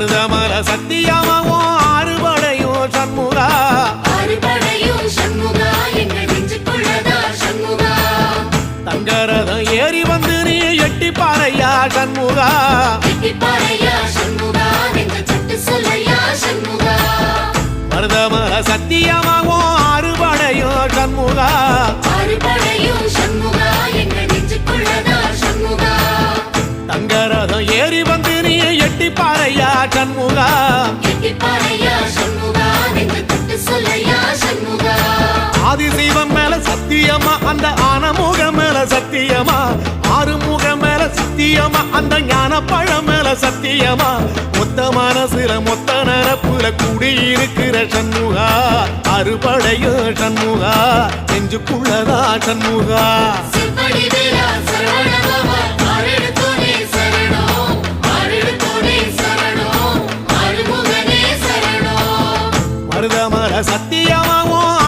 மருதமல சத்தியமாவும் ஆறுபடையும் சண்முகா தங்கரதம் ஏறி வந்து நீ எட்டிப்பாறையா சண்முகா மருதமல சத்தியமாவும் ஆறுபடையும் சண்முகா தங்கரதம் ஏறி வந்து நீ எட்டிப்பாறையா சண்முகா ஆதிசைவம் மேல சத்தியமா அந்த ஆனமுகம் மேல சத்தியமா ஆறுமுகம் மேல சத்தியமா அந்த ஞான பழம் மேல சத்தியமா மொத்த மனசுல மொத்த நரப்புல குடியிருக்கிற சண்முகா அறுபடையும் சண்முகா நெஞ்சுக்குள்ளதா சண்முகா மருதமல சத்தியமாவும்